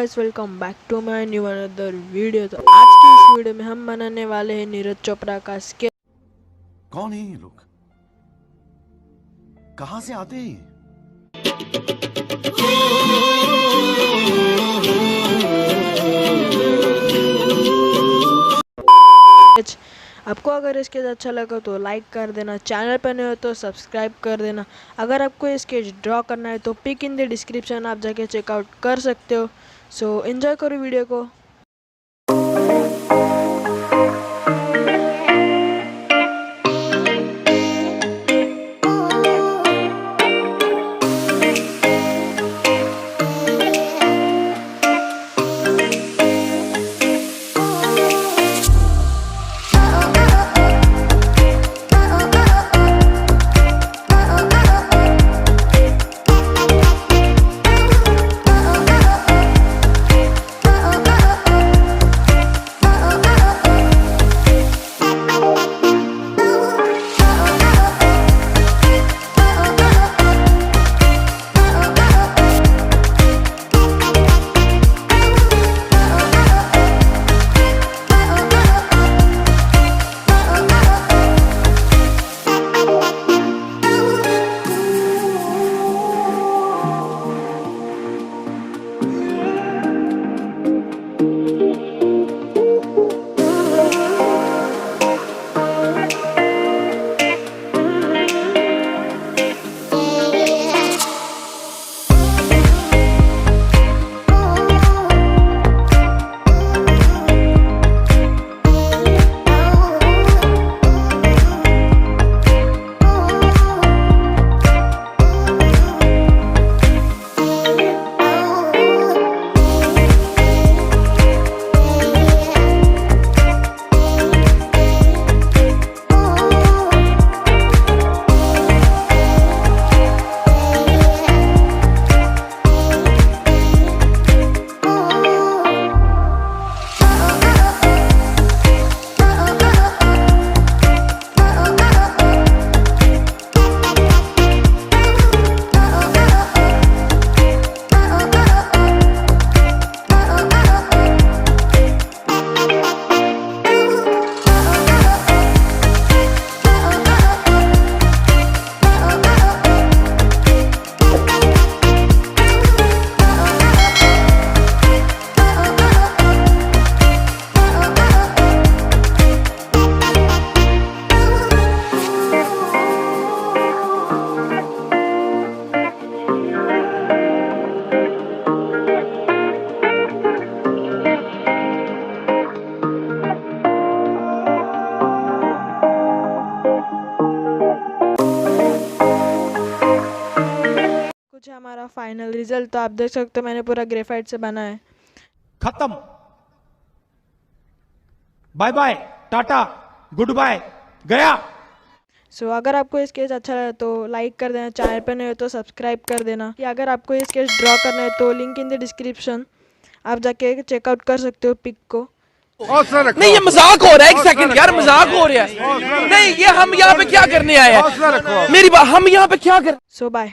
Guys, welcome back to my new another video. तो आज की इस वीडियो में हम बनाने वाले हैं नीरज चोपड़ा का स्केच। कौन है ये लोग? कहां से आते हैं ये? आपको अगर ये स्केच अच्छा लगा तो लाइक कर देना, चैनल पर नहीं हो तो सब्सक्राइब कर देना। अगर आपको ये स्केच ड्रॉ करना है तो पिक इन द डिस्क्रिप्शन आप जाके चेकआउट कर सकते हो। सो एंजॉय करो वीडियो को। कुछ है हमारा फाइनल रिजल्ट। तो आप देख सकते हो मैंने पूरा ग्रेफाइट से बना है। खत्म। Bye bye, tata, good bye, गया। सो अगर आपको ये स्केच अच्छा लगा तो लाइक कर देना, चैनल पर नहीं हो तो सब्सक्राइब कर देना। कि अगर आपको ये स्केच ड्रॉ करना है तो लिंक इन द डिस्क्रिप्शन आप जाके चेकआउट कर सकते हो पिक को। नहीं, ये मजाक हो रहा है। एक सेकंड यार, मजाक हो रहा है। नहीं, ये हम यहाँ पे क्या करने आए हैं? मेरी बात, हम यहाँ पे क्या कर। सो बाय।